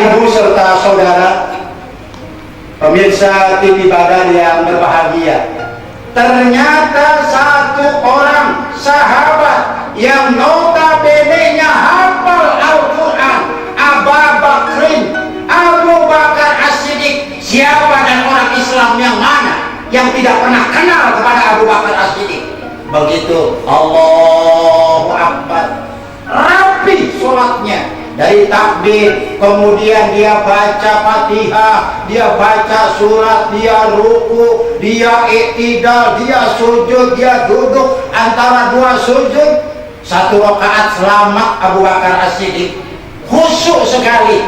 Ibu serta saudara, pemirsa TV Badar yang berbahagia, ternyata satu orang sahabat yang notabene-nya hafal Al-Quran, Abu Bakar As-Siddiq. Siapa dan orang Islam yang mana yang tidak pernah kenal kepada Abu Bakar As-Siddiq? Begitu Allahu Akbar, rapi sholatnya, dari takbir, kemudian dia baca Fatihah, dia baca surat, dia ruku, dia i'tidal, dia sujud, dia duduk antara dua sujud. Satu rakaat selamat Abu Bakar As-Siddiq, khusyuk sekali.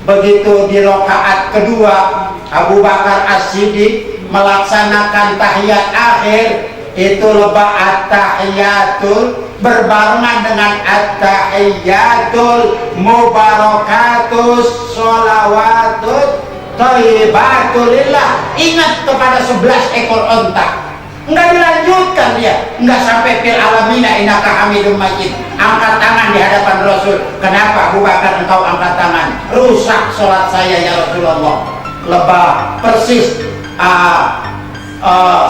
Begitu di rakaat kedua, Abu Bakar As-Siddiq melaksanakan tahiyat akhir, itu lebah at-tahiyatul berbarengan dengan at-tahiyatul mubarakatus sholawatut thayyibatulillah. Ingat kepada 11 ekor onta. Enggak dilanjutkan dia, enggak sampai fil alamina innaka hamidum majid. Angkat tangan di hadapan Rasul. Kenapa Abu Bakar engkau angkat tangan? Rusak sholat saya ya Rasulullah. Lebah persis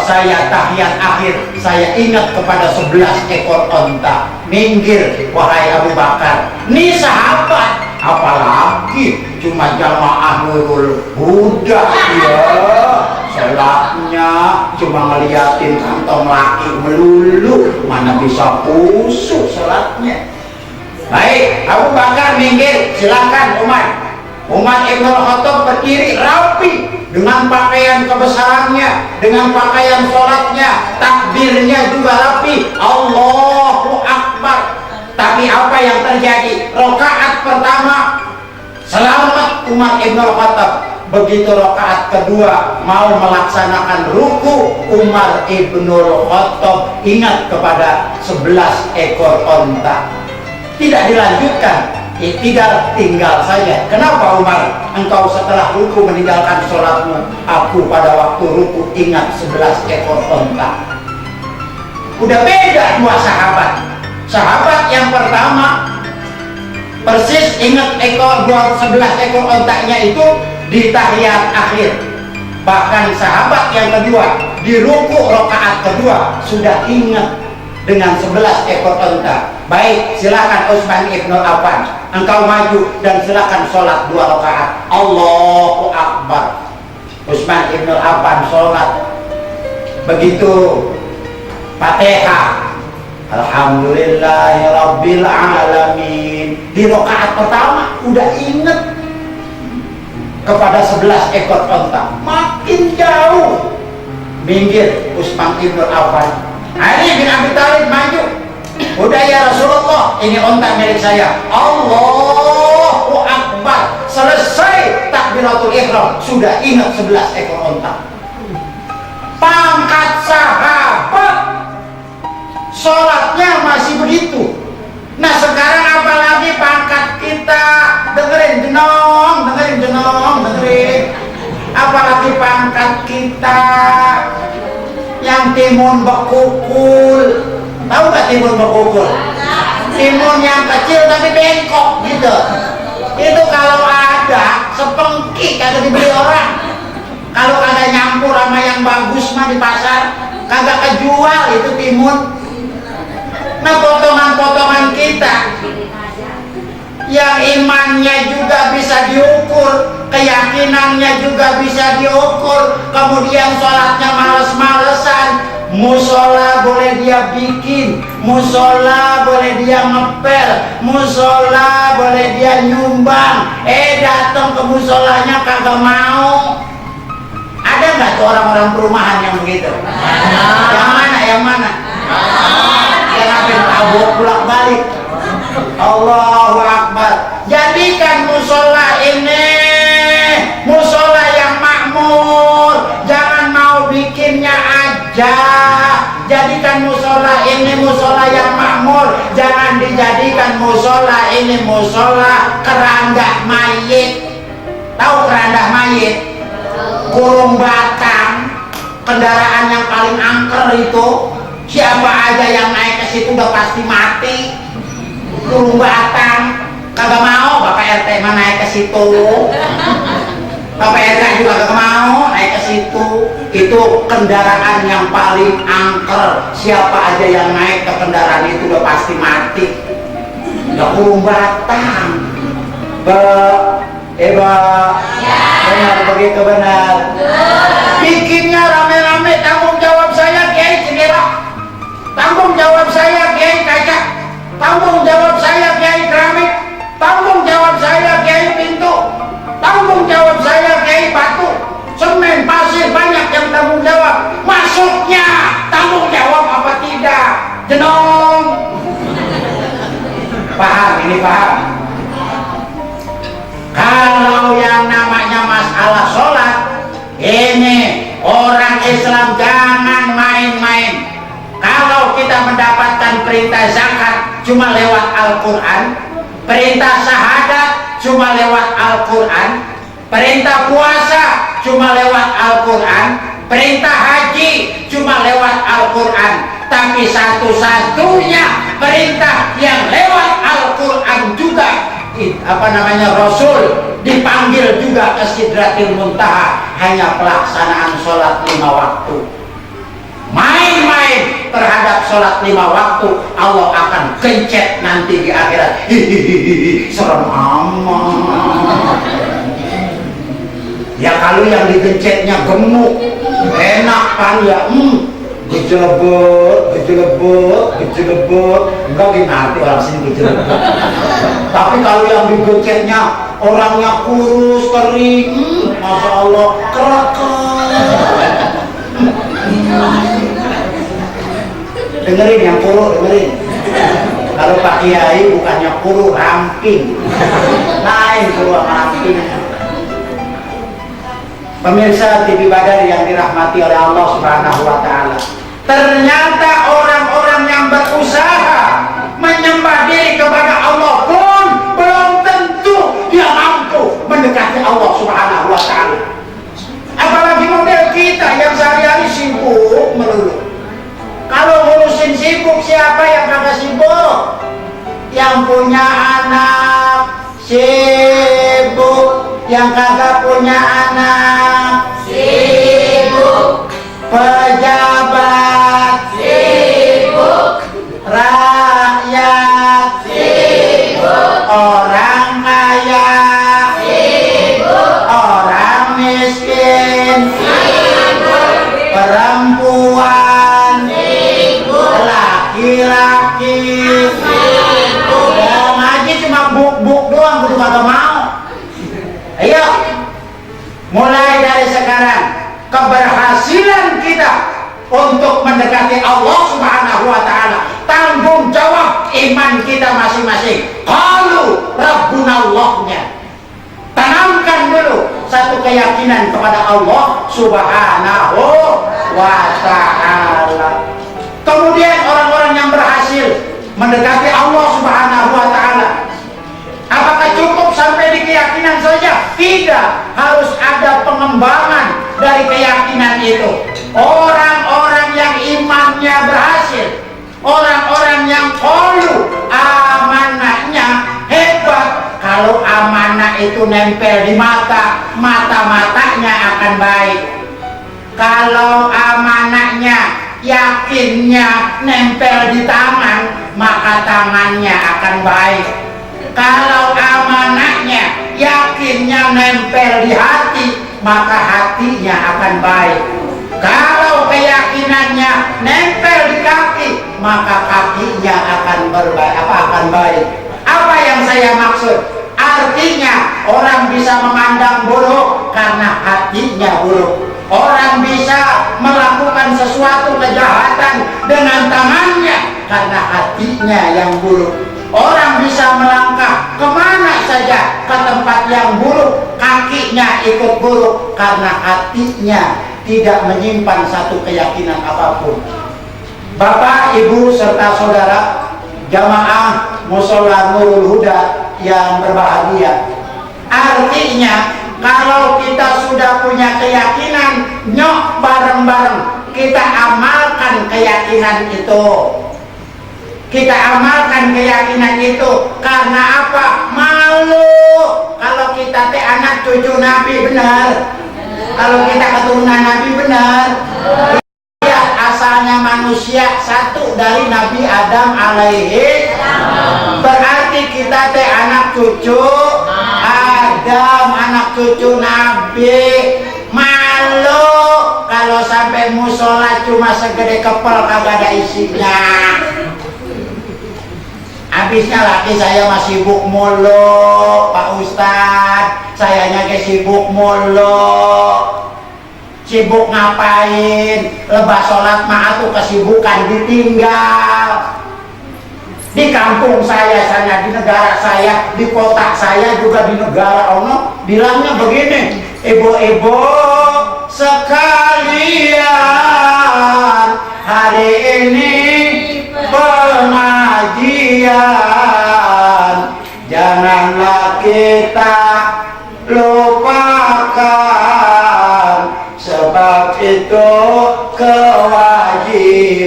saya tahiyat akhir, saya ingat kepada 11 ekor onta. Minggir wahai Abu Bakar. Ini sahabat, apalagi cuma jamaah Nurul Huda ya. Sholatnya cuma ngeliatin kantong laki melulu, mana bisa khusyuk sholatnya. Baik, Abu Bakar minggir, silakan Umar Ibn Khattab berdiri rapi dengan pakaian kebesarannya, dengan pakaian sholatnya, takbirnya juga rapi, Allahu Akbar. Tapi apa yang terjadi? Rakaat pertama selamat Umar Ibn Khattab. Begitu rakaat kedua mau melaksanakan ruku, Umar Ibn Khattab ingat kepada 11 ekor onta. Tidak dilanjutkan, tinggal saja. Kenapa Umar? Engkau setelah ruku meninggalkan sholatmu. Aku pada waktu ruku ingat 11 ekor onta. Udah beda dua sahabat. Sahabat yang pertama persis ingat 11 ekor ontanya itu di tahiyat akhir. Bahkan sahabat yang kedua di ruku rakaat kedua sudah ingat dengan 11 ekor onta. Baik, silakan Utsman Ibn Affan, engkau maju dan silakan sholat 2 rakaat. Allahu Akbar. Utsman Ibn Affan sholat. Begitu Fatihah, Alhamdulillahirabbil alamin. Di rakaat pertama udah inget kepada 11 ekor onta. Makin jauh minggir Utsman Ibn Affan. Ali bin Abi Thalib maju. Udah ya Rasulullah, ini onta milik saya. Allahu Akbar. Selesai takbiratul ihram, sudah ingat 11 ekor onta. Pangkat sahabat, sholatnya masih begitu. Nah sekarang apalagi pangkat kita, dengerin apalagi pangkat kita yang timun bekukul. Tahu gak timun bekukul? Timun yang kecil tapi bengkok gitu. Itu kalau ada sepengki kagak dibeli orang. Kalau kagak nyampur sama yang bagus mah di pasar kagak kejual itu timun. Nah potongan-potongan kita yang imannya juga bisa diukur, keyakinannya juga bisa diukur, kemudian sholatnya males-malesan. Musola boleh dia bikin, musola boleh dia ngepel, musola boleh dia nyumbang. Datang ke musolanya kagak mau. Ada nggak tuh orang-orang perumahan yang begitu? Yang mana? Yang hampir tabok pulang balik. Allahu Akbar. Jadikan musola ini musola yang makmur, jangan mau bikinnya aja. Jadikan musola ini musola yang makmur, jangan dijadikan musola ini musola keranda mayit. Tahu keranda mayit? Kurung batang, kendaraan yang paling angker itu. Siapa aja yang naik ke situ udah pasti mati. Kurung batang, Kagak mau, Bapak RT mah naik ke situ. Bapak RT juga kagak mau naik ke situ. Itu kendaraan yang paling angker. Siapa aja yang naik ke kendaraan itu udah pasti mati. Ya kurung batang. Benar begitu benar. Bikinnya rame-rame, tanggung jawab saya Kiai segera. Tanggung jawab saya Kiai Kaca. Tanggung jawab saya Kiai Keramik. Tanggung jawab saya Kiai Pintu. Tanggung jawab saya Kiai Batu. Semen, pasir, banyak yang tanggung jawab. Masuknya tanggung jawab apa tidak? Jenong. Paham? Ini paham? Kalau yang namanya masalah sholat, ini orang Islam jangan main-main. Kalau kita mendapatkan perintah zakat cuma lewat Al-Quran, perintah syahadat cuma lewat Al-Quran, perintah puasa cuma lewat Al-Quran, perintah haji cuma lewat Al-Quran, tapi satu-satunya perintah yang lewat Al-Quran juga Rasul dipanggil juga ke Sidratil Muntaha, hanya pelaksanaan sholat 5 waktu. Main-main terhadap sholat 5 waktu, Allah akan gencet nanti di akhirat. Hihihi, serem amat. Ya kalau yang digencetnya gemuk, enak kan ya, gejelebet, enggak gimana orang sini gejelebet. Tapi kalau yang digencetnya orangnya kurus, kering, Masya Allah, kerakar. Dengerin yang kuru, dengerin. Kalau Pak Kiai bukannya kuru, ramping. Lain kuru sama ramping. Pemirsa TV Badar yang dirahmati oleh Allah Subhanahu wa Ta'ala, ternyata orang-orang yang berusaha menyembah diri kepada Allah pun belum tentu dia mampu mendekati Allah Subhanahu wa Ta'ala. Apalagi model kita yang sehari-hari sibuk melulu. Kalau ngurusin sibuk, siapa yang kagak sibuk? Yang punya anak sibuk, yang kagak punya anak sibuk, pejabat sibuk, rakyat sibuk, orang kaya sibuk, orang miskin sibuk, perempuan sibuk, laki-laki sibuk. Mau ngaji cuma buk-buk doang, kudu kagak mau. Ayo, mulai dari sekarang keberhasilan kita untuk mendekati Allah Subhanahu wa Ta'ala, tanggung jawab iman kita masing-masing. Qalu Rabbunallahnya, tanamkan dulu satu keyakinan kepada Allah Subhanahu wa Ta'ala. Kemudian orang-orang yang berhasil mendekati Allah Subhanahu wa Ta'ala, apakah cukup sampai di keyakinan saja? Tidak, harus ada pengembangan dari keyakinan itu. Orang-orang yang imannya berhasil, orang-orang yang qalu amanahnya hebat. Kalau amanah itu nempel di mata, mata-matanya akan baik. Kalau amanahnya, yakinnya nempel di tangan, maka tangannya akan baik. Kalau amanahnya, yakinnya nempel di hati, maka hatinya akan baik. Kalau keyakinannya nempel di kaki, maka kakinya akan baik. Apa yang saya maksud? Artinya orang bisa memandang buruk karena hatinya buruk. Orang bisa melakukan sesuatu kejahatan dengan tangannya karena hatinya yang buruk. Orang bisa melangkah kemana saja ke tempat yang buruk, kakinya ikut buruk karena hatinya tidak menyimpan satu keyakinan apapun. Bapak, Ibu, serta saudara jamaah Mushola Nurul Huda yang berbahagia, artinya kalau kita sudah punya keyakinan, nyok bareng-bareng kita amalkan keyakinan itu. Kita amalkan keyakinan itu. Karena apa? Malu kalau kita teh anak cucu Nabi, benar. Kalau kita keturunan Nabi, benar. Ya, asalnya manusia satu dari Nabi Adam alaihi. Berarti kita teh anak cucu Adam, anak cucu Nabi. Malu kalau sampai musola cuma segede kepel, kagak ada isinya. Habisnya laki saya masih sibuk mulu, Pak Ustadz. Sayanya ke sibuk mulu. Sibuk ngapain? Lepas sholat mah tuh kesibukan ditinggal. Di kampung saya, di negara saya, di kota saya, juga di negara Allah, bilangnya begini, ibu-ibu sekalian, hari ini pengajian, janganlah kita lupakan, sebab itu kewajiban.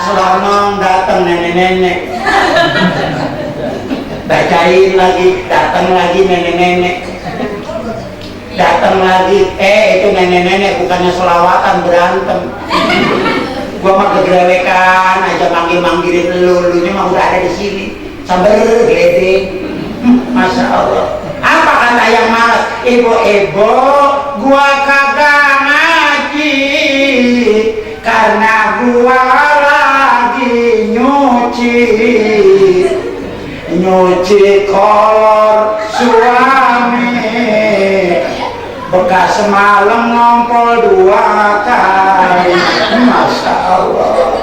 Selonong datang nenek-nenek, bacain lagi, datang lagi nenek-nenek, datang lagi, itu nenek-nenek bukannya selawatan, berantem. Gua mah kegrewekan aja manggil-manggilin lu nya mah udah ada di sini sambil gede. Masya Allah. Apa kata yang malas? Ibu-ibu, gua kagak ngaji karena gua lagi nyuci kolor suami, bekas semalam ngompol 2 kali. Masya Allah.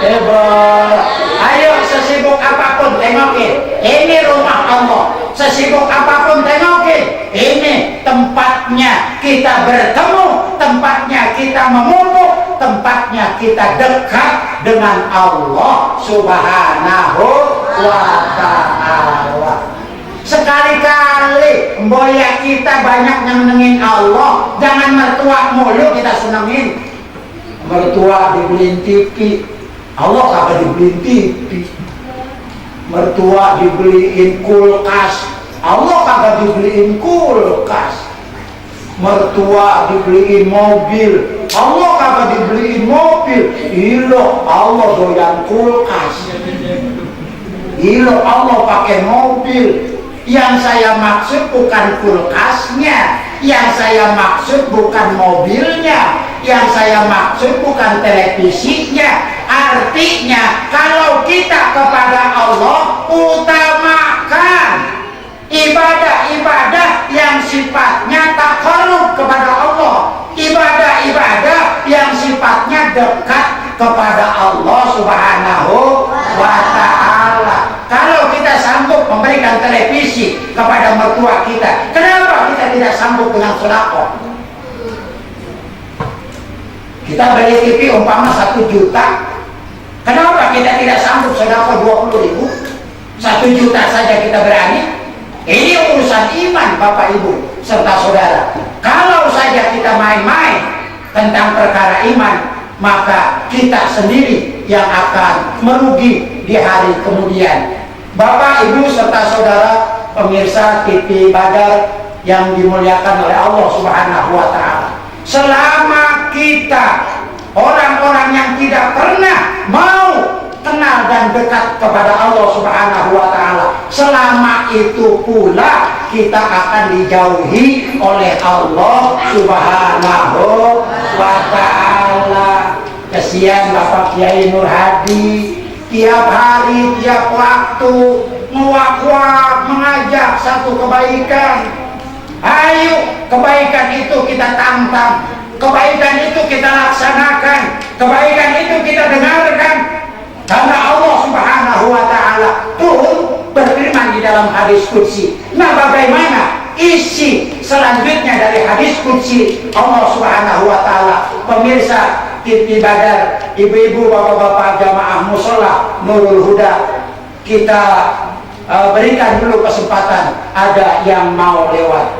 Hebat. Ayo sesibuk apapun tengokin, ini rumah Allah. Sesibuk apapun tengokin, ini tempatnya kita bertemu, tempatnya kita memupuk, tempatnya kita dekat dengan Allah Subhanahu wa ta'ala. Sekali-kali mboya kita banyak nyenengin Allah, jangan mertua mulu kita senengin. Mertua dibeliin TV, Allah kagak dibeliin TV. Mertua dibeliin kulkas, Allah kagak dibeliin kulkas. Mertua dibeliin mobil, Allah kagak dibeliin mobil. Ilo Allah doyan kulkas, ilo Allah pakai mobil. Yang saya maksud bukan kulkasnya, yang saya maksud bukan mobilnya, yang saya maksud bukan televisinya. Artinya kalau kita kepada Allah utamakan ibadah-ibadah yang sifatnya taqarrub kepada Allah, ibadah-ibadah yang sifatnya dekat kepada Allah Subhanahu wa ta'ala. Kalau kita sanggup memberikan televisi kepada mertua kita, kenapa kita tidak sanggup dengan sedekah? Kita beli TV umpama 1 juta, kenapa kita tidak sanggup sedekah 20.000? 1 juta saja kita berani. Ini urusan iman Bapak Ibu serta saudara. Kalau saja kita main-main tentang perkara iman, maka kita sendiri yang akan merugi di hari kemudian. Bapak, Ibu, serta saudara pemirsa TV Badar yang dimuliakan oleh Allah Subhanahu wa ta'ala. Selama kita orang-orang yang tidak pernah mau kenal dan dekat kepada Allah Subhanahu wa ta'ala, selama itu pula kita akan dijauhi oleh Allah Subhanahu wa ta'ala. Kesian Bapak Kiai Nur Hadi, tiap hari, tiap waktu mewak-wak mengajak satu kebaikan. Ayo, kebaikan itu kita tantang, kebaikan itu kita laksanakan, kebaikan itu kita dengarkan. Karena Allah Subhanahu wa ta'ala turun berfirman di dalam hadis qudsi. Nah, bagaimana isi selanjutnya dari hadis qudsi Allah Subhanahu wa ta'ala? Pemirsa TV Badar, ibu-ibu, bapak-bapak jamaah mushola Nurul Huda, kita berikan dulu kesempatan, ada yang mau lewat.